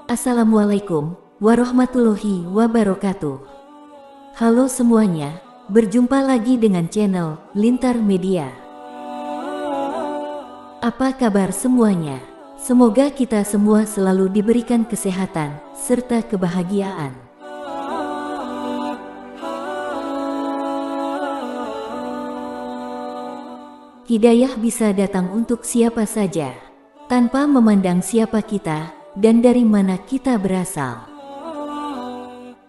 Assalamualaikum warahmatullahi wabarakatuh. Halo semuanya, berjumpa lagi dengan channel Lintar Media. Apa kabar semuanya? Semoga kita semua selalu diberikan kesehatan serta kebahagiaan. Hidayah bisa datang untuk siapa saja, tanpa memandang siapa kita dan dari mana kita berasal.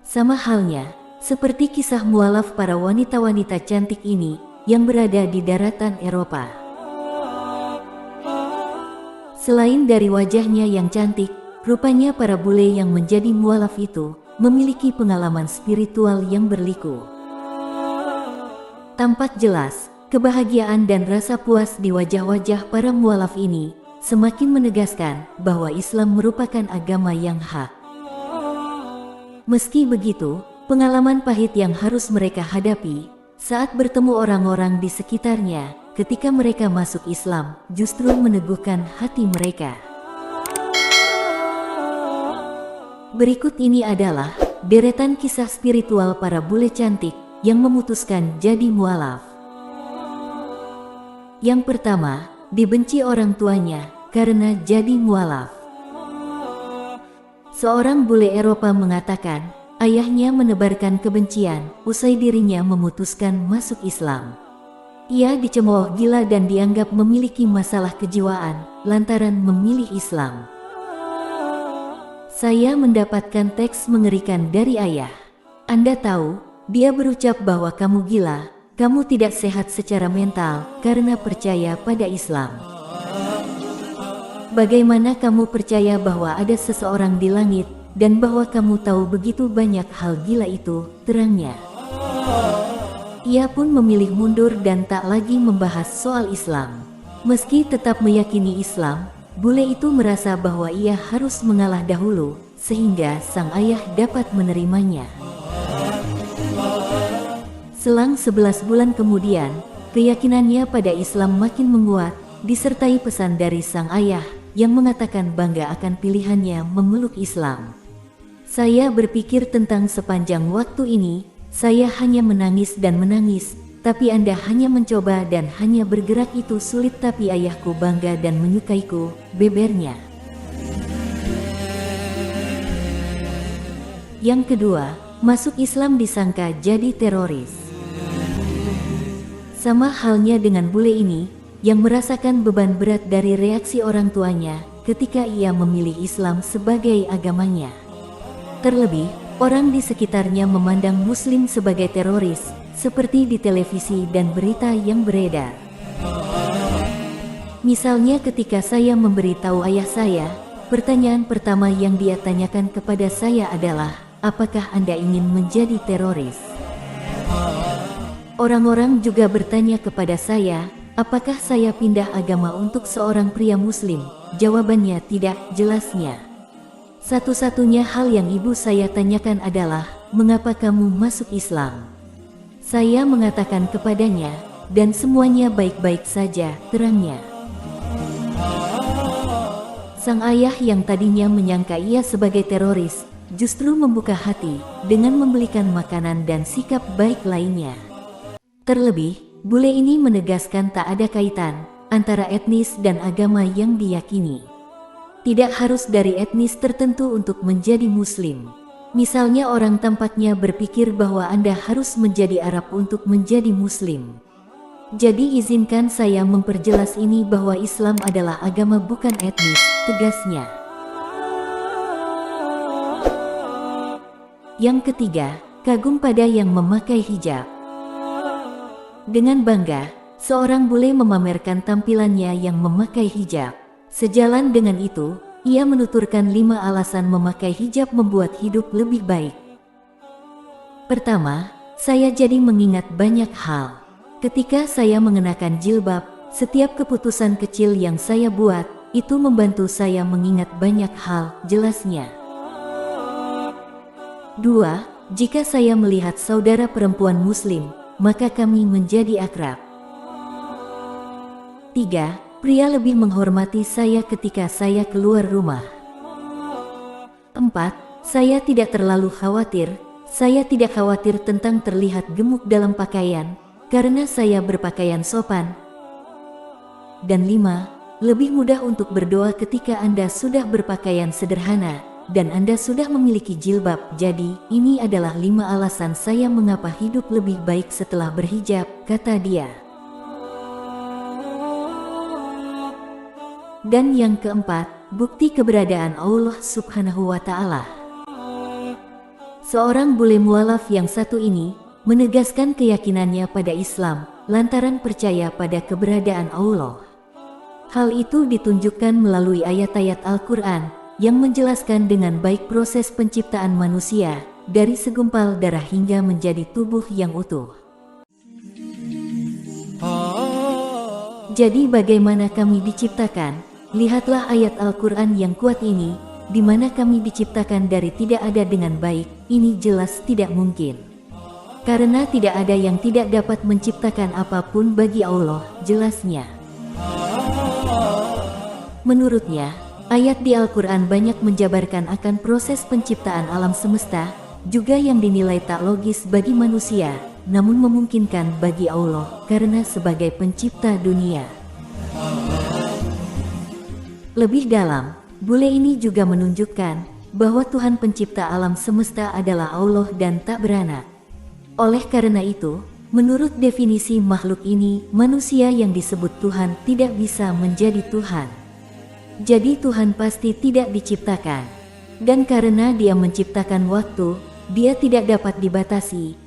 Sama halnya seperti kisah mualaf para wanita-wanita cantik ini yang berada di daratan Eropa. Selain dari wajahnya yang cantik, rupanya para bule yang menjadi mualaf itu memiliki pengalaman spiritual yang berliku. Tampak jelas kebahagiaan dan rasa puas di wajah-wajah para mualaf ini semakin menegaskan bahwa Islam merupakan agama yang hak. Meski begitu, pengalaman pahit yang harus mereka hadapi saat bertemu orang-orang di sekitarnya ketika mereka masuk Islam justru meneguhkan hati mereka. Berikut ini adalah deretan kisah spiritual para bule cantik yang memutuskan jadi mualaf. Yang pertama, dibenci orang tuanya karena jadi mualaf. Seorang bule Eropa mengatakan, ayahnya menebarkan kebencian usai dirinya memutuskan masuk Islam. Ia dicemooh gila dan dianggap memiliki masalah kejiwaan lantaran memilih Islam. Saya mendapatkan teks mengerikan dari ayah. Anda tahu, dia berucap bahwa kamu gila, kamu tidak sehat secara mental karena percaya pada Islam. Bagaimana kamu percaya bahwa ada seseorang di langit dan bahwa kamu tahu begitu banyak hal gila itu, terangnya. Ia pun memilih mundur dan tak lagi membahas soal Islam. Meski tetap meyakini Islam, bule itu merasa bahwa ia harus mengalah dahulu sehingga sang ayah dapat menerimanya. Selang 11 bulan kemudian, keyakinannya pada Islam makin menguat, disertai pesan dari sang ayah yang mengatakan bangga akan pilihannya memeluk Islam. Saya berpikir tentang sepanjang waktu ini, saya hanya menangis dan menangis, tapi Anda hanya mencoba dan hanya bergerak itu sulit, tapi ayahku bangga dan menyukaiku, bebernya. Yang kedua, masuk Islam disangka jadi teroris. Sama halnya dengan bule ini, yang merasakan beban berat dari reaksi orang tuanya ketika ia memilih Islam sebagai agamanya. Terlebih, orang di sekitarnya memandang Muslim sebagai teroris, seperti di televisi dan berita yang beredar. Misalnya ketika saya memberitahu ayah saya, pertanyaan pertama yang dia tanyakan kepada saya adalah, apakah Anda ingin menjadi teroris? Orang-orang juga bertanya kepada saya, apakah saya pindah agama untuk seorang pria Muslim? Jawabannya tidak, jelasnya. Satu-satunya hal yang ibu saya tanyakan adalah, mengapa kamu masuk Islam? Saya mengatakan kepadanya, dan semuanya baik-baik saja, terangnya. Sang ayah yang tadinya menyangka ia sebagai teroris, justru membuka hati dengan membelikan makanan dan sikap baik lainnya. Terlebih, bule ini menegaskan tak ada kaitan antara etnis dan agama yang diyakini. Tidak harus dari etnis tertentu untuk menjadi Muslim. Misalnya orang tampaknya berpikir bahwa Anda harus menjadi Arab untuk menjadi Muslim. Jadi izinkan saya memperjelas ini bahwa Islam adalah agama bukan etnis, tegasnya. Yang ketiga, kagum pada yang memakai hijab. Dengan bangga, seorang bule memamerkan tampilannya yang memakai hijab. Sejalan dengan itu, ia menuturkan 5 alasan memakai hijab membuat hidup lebih baik. Pertama, saya jadi mengingat banyak hal. Ketika saya mengenakan jilbab, setiap keputusan kecil yang saya buat, itu membantu saya mengingat banyak hal, jelasnya. 2. Jika saya melihat saudara perempuan Muslim, maka kami menjadi akrab. 3. Pria lebih menghormati saya ketika saya keluar rumah. keempat, saya tidak terlalu khawatir. Saya tidak khawatir tentang terlihat gemuk dalam pakaian, karena saya berpakaian sopan. Dan 5, lebih mudah untuk berdoa ketika Anda sudah berpakaian sederhana, dan Anda sudah memiliki jilbab. Jadi, ini adalah 5 alasan saya mengapa hidup lebih baik setelah berhijab, kata dia. Dan yang keempat, bukti keberadaan Allah Subhanahu wa Ta'ala. Seorang bule mualaf yang satu ini menegaskan keyakinannya pada Islam lantaran percaya pada keberadaan Allah. Hal itu ditunjukkan melalui ayat-ayat Al-Quran yang menjelaskan dengan baik proses penciptaan manusia dari segumpal darah hingga menjadi tubuh yang utuh. Jadi bagaimana kami diciptakan? Lihatlah ayat Al-Quran yang kuat ini, di mana kami diciptakan dari tidak ada dengan baik. Ini jelas tidak mungkin. Karena tidak ada yang tidak dapat menciptakan apapun bagi Allah, jelasnya. Menurutnya, ayat di Al-Quran banyak menjabarkan akan proses penciptaan alam semesta, juga yang dinilai tak logis bagi manusia, namun memungkinkan bagi Allah karena sebagai pencipta dunia. Lebih dalam, bule ini juga menunjukkan bahwa Tuhan pencipta alam semesta adalah Allah dan tak beranak. Oleh karena itu, menurut definisi makhluk ini, manusia yang disebut Tuhan tidak bisa menjadi Tuhan. Jadi Tuhan pasti tidak diciptakan. Dan karena Dia menciptakan waktu, Dia tidak dapat dibatasi.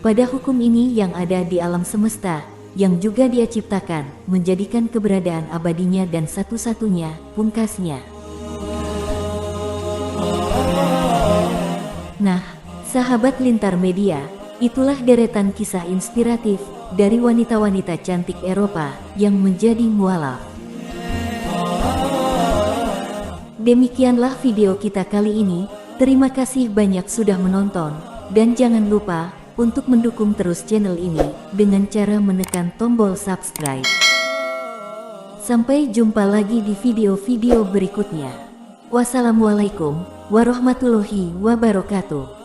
Pada hukum ini yang ada di alam semesta, yang juga Dia ciptakan, menjadikan keberadaan abadinya dan satu-satunya, pungkasnya. Nah, sahabat Lintar Media, itulah deretan kisah inspiratif dari wanita-wanita cantik Eropa yang menjadi mualaf. Demikianlah video kita kali ini. Terima kasih banyak sudah menonton, dan jangan lupa untuk mendukung terus channel ini dengan cara menekan tombol subscribe. Sampai jumpa lagi di video-video berikutnya. Wassalamualaikum warahmatullahi wabarakatuh.